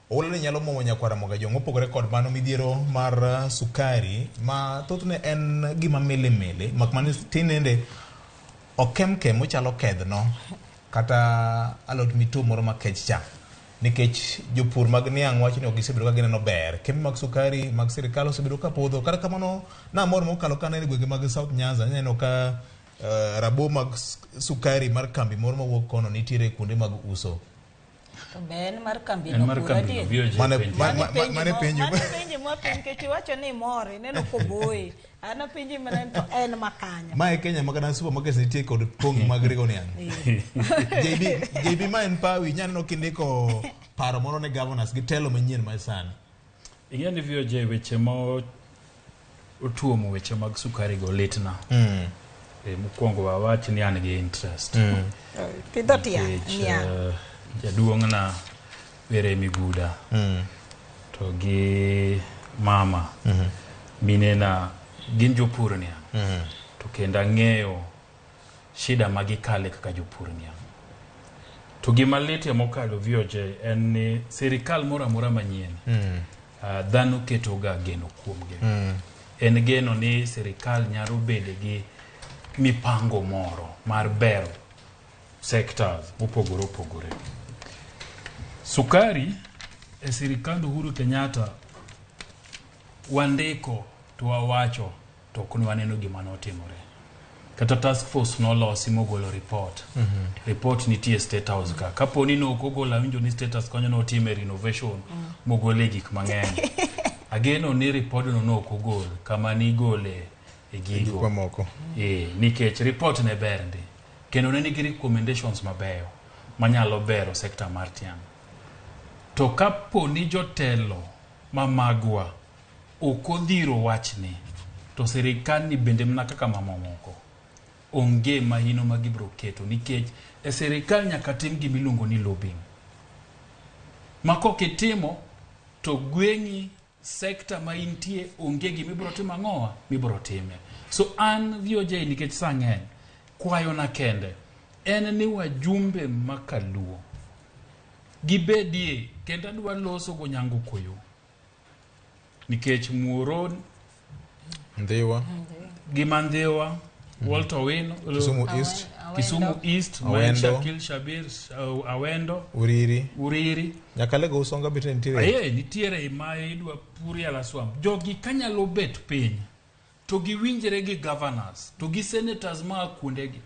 Olene nyalo momo nyakwara moga jongo pogore kod mano midhiero mar sukari ma thothne en gima mele makmani tinende okemke mochalo kedhno kata alot mito moro makech cha nikech jopur mag niang' wacho ni gisebedo ka gineno ber kembe mag sukari mag sirikal osebedo ka podho kata kamano na moro mokalo kana ne gwenge mag South Nyanza neno ka rabo mag sukari mar kambi moro mawuok kono nitiere kuonde mag uso. Ben mar kambi no mane penjo mo penjo ke wacho ni mori neno ko boye ana penjo mana to en makanya mae Kenya magana supermarket nitie kod pong mag rigo niang. JB ma en pawi nyano kindiko paro moro ne governors gi telo manyien ma san ingeni VOJ weche ma otuomo weche mag sukari go litna mokwongo wawach ni an gi interest pidho tia jaduong' na were miguda to gi mama mine na gin jopur niya to kenda ng'eyo shida magikale kaka jopur niya to gima lit mokalo VOJ en ni sirikal mora mora manyien dhano ketoga geno kuomgi en geno ni sirikal nyalo bede gi mipango moro mar bero sectors opogore. Sukari e sirikal Uhuru Kenyatta wandiko to wawacho to kun waneno gima notimore. Kata task force no losi mogolo report. Report nitie State House ka. Kapo ni no kogola winjo ni status konyo no time renovation mogole gik mang'eny. Ageno ni report no kogol kama ni gole e gigo kwa moko. Nikech report ne bernde. Kendo ne nigi recommendations mabeyo manyalo bero sekta mar tiang'. To kapo ni jotelo mamagwa okodhiro wachni to sirikal ni bende mna kaka mamoko onge mahino magibro keto nikech e sirikal nyaka tim gimiluongo ni lobbying mako kitimo to gweng'i sekta ma intie onge gimibro timo ang'owa mibro time. So an VOJ nikech sang'eny kwayo na kende en ni wajumbe makaluo gibedie kenda dwa loso go nyango koyo nikech muoro Ndhiwa Gimandhiwa Walter Wino Kisumu East Shakil Shabir Awendo Uriri nyakalego usonga bit nitiere nitiere ma idwa puri ala swam jogi kanyalo bet piny to giwinjre gi governors to gi senators ma kuondegi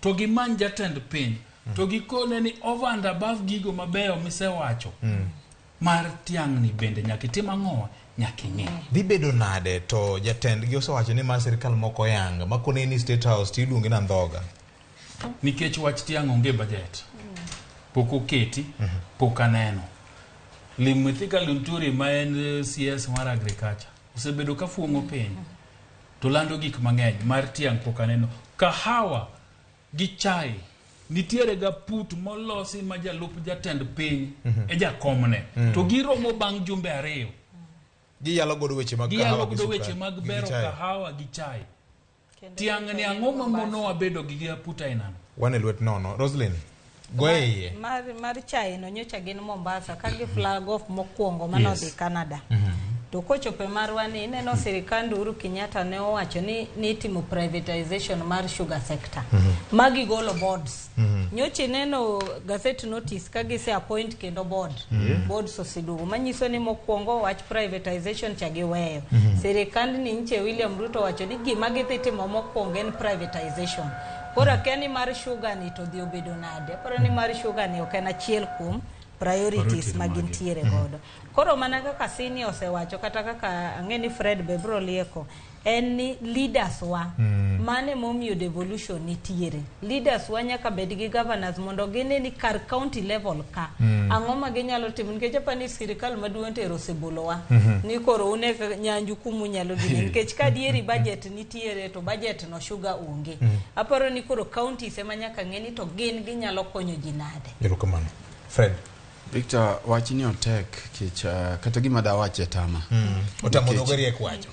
to gi man jatend piny to gikone ni over and above gigo mabeyo misewacho mar tiang' ni bende nyakitim ang'owa nyaking'e dhi bedo nade to jatend gi osewacho ni mar sirikal moko yanga makone ni State House tiluongi na ndhoga nikech wach tiang' onge budget pok oketi pok aneno Limithika Lunturi ma en CS mar agriculture osebedo ka fuong'o piny to lando gik mang'eny mar tiang' pok aneno kahawa gi chai nitiere ga put molosi ma jalup jatend piny e jakomne to giromo bang' jumbe ariyo giyalo godo weche mag bero kahawa gi chai tiang' ni ang'o mamono wabedo gi puta inano wane lwet nono Roslyn goye mar chai no nyocha gin Mombasa ka gi flag off mokwongo manodhi Canada to kochope marwani ineno sirikal Uhuru Kenyatta ne owacho ni timo privatization mar sugar sector magi golo boards nyocha neno gazette notice ka gise appoint kendo boards osidugo manyiso ni mokwongo wach privatization cha giweyo sirikal ni nche William Ruto wacho ni gima gitimo mokwongo en privatization kora keni mar sugar ni to dhi obedo nade pero ni mar sugar ni okena chiel kuom priorities magintiere godo koro mana kaka senior osewacho kata kaka ang'eni Fred Bebro lieko en ni leaders wa mane momiyo devolution nitiere leaders wa nyaka bed gi governors mondo gine ni kar county level ka ang'o ma ginyalo timo nikech pani sirikal maduong' tero sebolowa ni koro une nyanju kumu nyalo gine nikech ka dieri budget nitiere to budget no sugar onge aparo ni koro counties ema nyaka ng'eni to gin ginyalo konyo ji nade erokamano Fred Victor wachini otek kich kata gima da wache tama otamo dogari ekwacho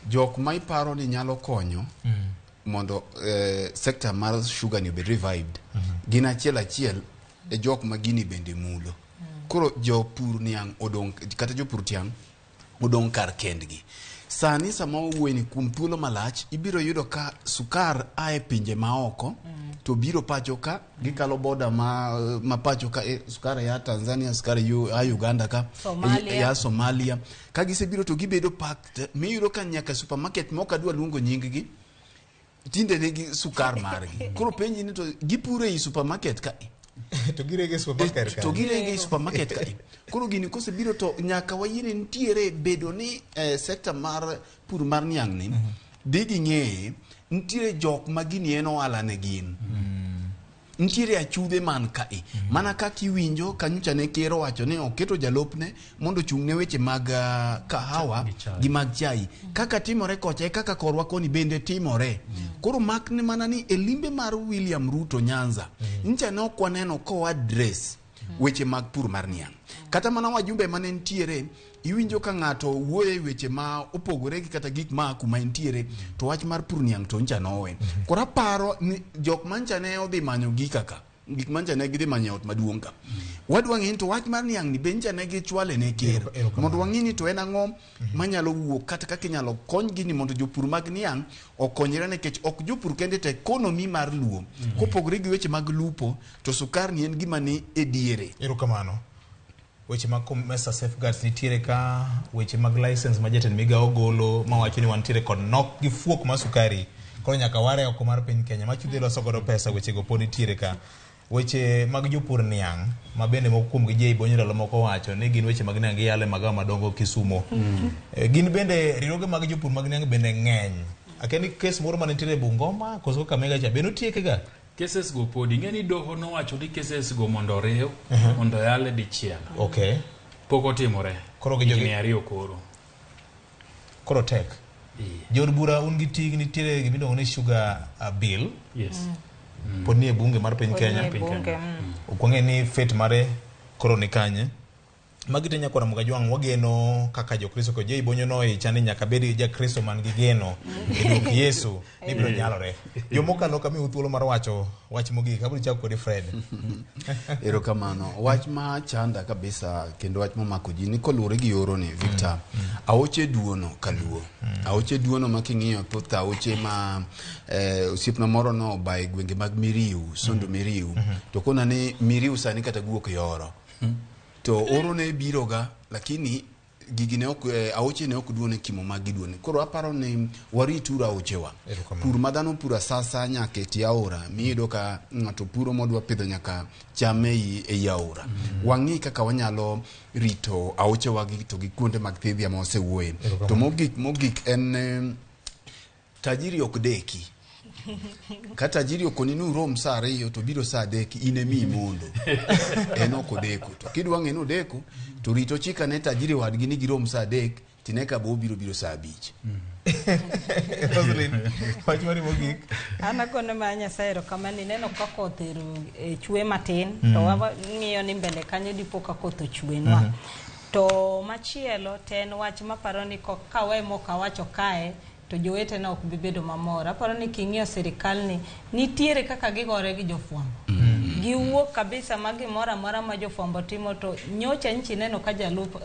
jok ma iparo ni nyalo konyo mondo sector mar sugar ni be revived gina achiel e jok ma gini bende mulo koro jopur niang odong kata jopur tiang odong kar kendgi. Sani sama owuoyni kuom thuolo malach ibiro yudo ka sukar ae pinje maoko to biro pacho ka gikalo boda ma pacho ka sukar ya Tanzania, sukar ya Uganda ka ya Somalia ka gisebiro to gibedo packed. Miyudo ka nyaka supermarket moka dwa luongo nying-gi tinde negi sukar margi. Koro penji ni to gipuro e supermarket ka to girege supermarket ka koro gini kose biro to nyaka wayine ntiere bedo ni sekta mar pur mar niang' ni digi ng'eye ntiere jok ma gini en ohala ne gin ntiere achude man kae mana kaka iwinjo kanyocha ne ker wacho ni oketo jalopne mondo chung ne weche mag kahawa gi mag chai kaka timore kocha kaka korwa koni bende timore. Koro makne mana ni elimbe mar William Ruto Nyanza ncha ne okwaneno ko address weche mag pur mar niang'. Kata mana wajumbe mane ntiere iwinjo ka ng'ato wuoye weche ma opogore gi kata gik ma kuma ntiere to wach mar pur niang' to ncha nowe. Kora paro ni jok mancha ne odhi manyo gik mancha ne gidhi manyo ot maduong' ka wadwa ng'eni to wach mar niang' ni bencha ne gichwale ne ker mondo wang'ini to en ang'o manyalo wuok kata kaka inyalo kony gini mondo jopur mag niang' okonyre nikech ok jopur kende te ekonomi mar luo kopogore gi weche mag lupo to sukar ni en gima ni e diere. Erokamano. Weche mag Mesa Safeguards nitiere ka weche mag license ma jatend migao golo mawacho ni wantiere kod nok gi fuok ma sukari koro nyaka ware oko mar piny Kenya ma chudhe loso godo pesa weche go pod nitiere ka. Weche mag jopur niang' ma bende moko kuom gi jei bonyo ndalo moko wacho ni gin weche mag niang' giyale magawa madongo Kisumo. Gin bende riwruoge mag jopur mag niang' bende ng'eny. Akeni kes moro mane nitiere Bungoma koso Kakamega cha bende otieke ga. Cases go podi ng'eni doho nowacho ni cases go mondo oriw mondo yale dichiel. Okay. Poko timore. Koro gi jogi ariyo koro. Koro tek. Jod bura un gi tig nitiere gimiluongo ni sugar bill. Yes. Pod nie bunge mar piny Kenya. Okwang'e ni fet mare koro ni kanye. Magi te nyakora mga jwang' wageno kaka jokristo ko jei bonyo no chani nyaka bedi ja kristo man gi geno e duk Yesu ni biro nyalore. Jomokalo kami uthuolo mar wacho wach mogik abiro chako kodi Fred. Erokamano. Wach ma chanda kabisa kendo wach momako ji ni kolure gi oro ni Victor. Aoche duono kaluo. Aoche duono making'iyo thoth aoche ma osiepna moro no bae gwenge mag Miriu, Sondo Miriu. To kona ni Miriu sani kata guok yoro. To oro ne biroga lakini gigine aoche ne ok duone kimo mag giduone. Koro aparo ni waritura aochewa. Pur madhano pura sasa nyaka ti aora miyudo ka ng'ato puro modwa pidho nyaka chame e aora. Wang'i kaka wanyalo rito aochewa gi to gi kuonde mag thidhia ma osewuoye. To mogik en tajiri ok deki. Kata tajiri okoni nu rom saa ariyo to biro saa adek ine mi mondo en ok odeko to kidwa ng'e no deko to rito chika ne tajiri wadgi ni girom saa adek tineka bo biro saa 5. Roslyn, wach mari mogik. Ana kono ma Nyasaye erokamano neno ka koth chwe matin to wang'iyo ni mbele kanyo dipo ka koth ochwenwa. To machielo ten wach maparo ni kawe moka wacho kae to jowete na ok bibedo mamor. Aparo ni king'iyo sirikal ni nitiere kaka gigore gi jofwambo. Giwuok kabisa magi mora ma jofwambo timo to nyocha nchi neno ka jalup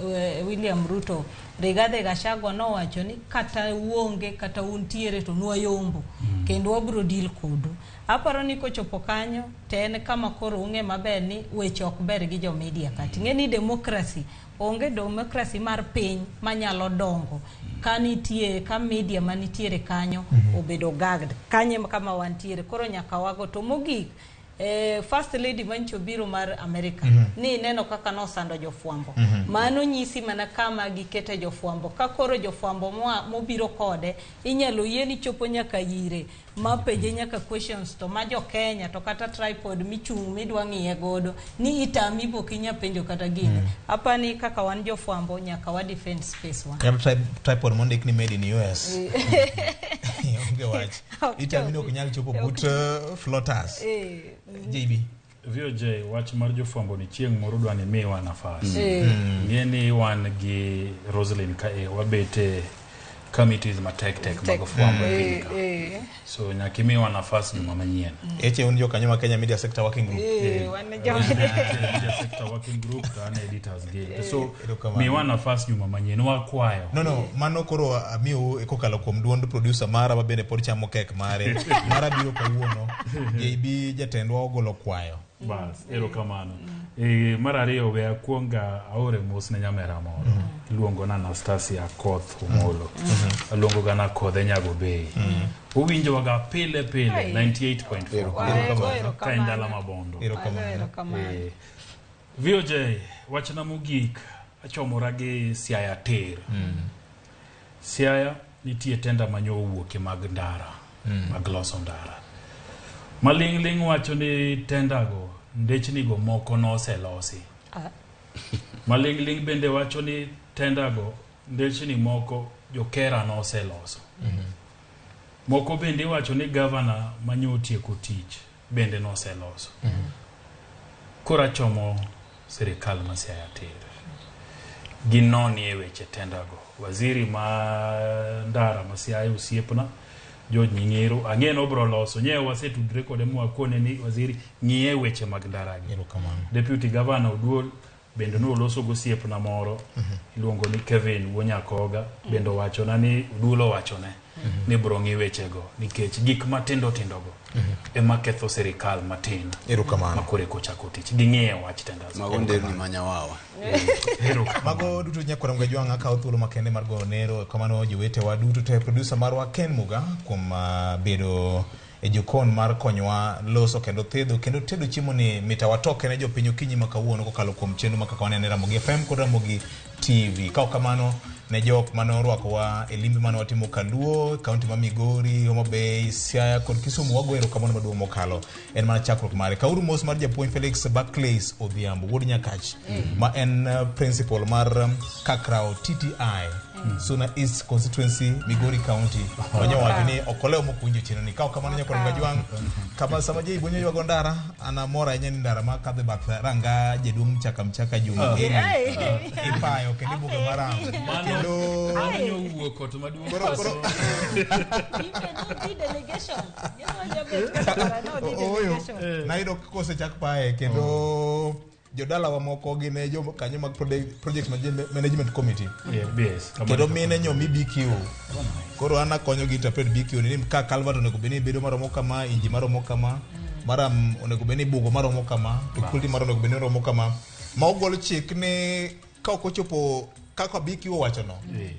William Ruto Rigathi Gachagua no wacho ni kata uonge kata untiere to nwayombo kendo wabro deal kodu. Aparo ni kochopo kanyo ten kama koro ung'e maber ni weche ok ber gi jo media kati. Ng'eni demokrasi onge demokrasi mar piny manyalo dongo kanitie ka media manitiere kanyo obedo gagged kanye kama wantiere koro nyaka wago to mogik first lady mancho biro mar America ni neno kaka no sando jofwambo mano nyisi mana kama gikete jofwambo ka koro jofwambo mobiro kode inyalo yeni chopo nyaka yire mapenje nyaka questions to majo Kenya to kata tripod michung midwa ng'iye godo ni itami bokinya penjo kata gine apani kaka wan jofwambo nyaka wa defend space one tripod mondik ni made in US. Onge wach itami no kunyal chopo but floaters. JB VOJ wach mar jofwambo ni chieng' moro dwani miwa nafas ng'eni wan gi Roslyn ka wabete committees matek mag fwambo so nyakimiwa nafasi juma manyien eche unjo kanyo Kenya Media Sector Working Group Media Sector Working Group to an editors guild so miwa nafasi juma manyien wakwayo no mano koro amiyo ekokalo kuom duond producer mara mabende pod chamo kek mare mara biro kawuono JB jatendwa ogolo kwayo bas erokamano mar ariyo we akwonga aore mos ne nyamera moro luongo na Anastasia Koth Omolo luongo gana Kodhe Nyago Bay uwinjo waga pile 98.4 kaindala mabondo VOJ wachna mogik achomora gi Siaya Ter Siaya nitie tenda manyo wuoke mag ndara mag loso ndara maling wacho ni tendago ndechni go moko no oselosi maling bende wacho ni tendago ndechni moko jokera no oseloso moko bende wacho ni governor manyotie ko tich bende no oseloso kora chomo serikal ma Siaya Ter ginoni e weche tendago waziri ma ndara ma Siaya osiepna George Nyingero ang'eno bro loso nyewe wasetudre kode mwakone ni waziri ng'iye weche mag ndaragi deputy governor Oduol bende no loso gosiep na moro iluongo ni Kevin Wonyakoga bende wacho na ni Oduol wachone ni bro ng'i weche go nikech gik matindo go ema ketho serikal matin makore ko chako tich ging'ie wach tendas magonde ni manyawawa mago duto nyakora mga jwanga ka thuolo makende mar go nero kamano jowete wa duto te producer marwa Ken Muga kuom bedo e jokon mar konywa loso kendo tedo chiemo ni mita watoke ne jopinyo kinyi makawuono kokalo kuom chenro makakwane ne Ramogi FM kod Ramogi TV kao kamano ne jok mano rwako wa elimbi mano watimo Kaluo kaunti ma Migori Homa Bay Siaya kod Kisumu wagwero kamano maduong' mokalo en mana chakruok mare kauru mos mar japuonj Felix Barclays Odhiambo wuod Nyakach ma en principal mar Kakrao TTI Suna East Constituency Migori County wanyo wagini okoleo mokunjo chino ni kao kamano nyakora mga jwang kama sama jei bonyo ywa gondara ana mora yenyani ndara maka the back ranga jedung mchaka juma ipayo kende buke mara mano manyo uoko to maduong' koro delegation naido kose chak pae kendo jodala wa moko gine jo kanyo mag project management committee yes kendo mine nyomi BQ koro ana konyo gi interpret BQ ni ka Calvert onego beni bedo maromo kama inji maromo kama maram onego beni bugo maromo kama equity maromo onego beni romo kama ma ogol chik ni ka okochopo kaka BQ wacho no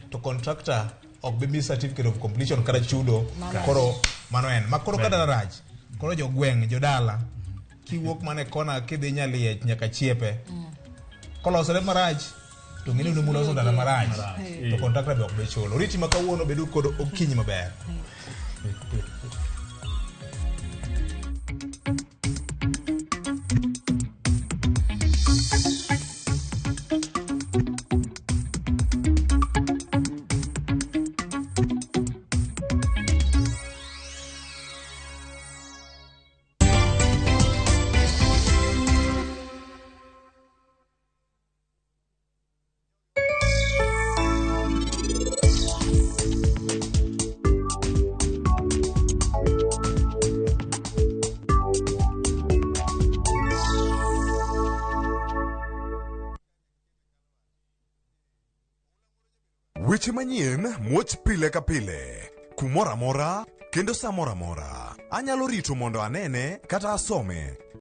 to contractor ok be certificate of completion kada chudo koro mano en makoro kada raj koro jogweng jodala kiwuok mane kona kidhi nyaliech nyaka chiepe kolosore maraj to ngine no muloso dala maraj to contractor be ok be chulo riti makawuono bedu kod okinyi maber Weche manyien muoch pile ka pile kumora mora kendo samora mora anyalo rito mondo anene kata asome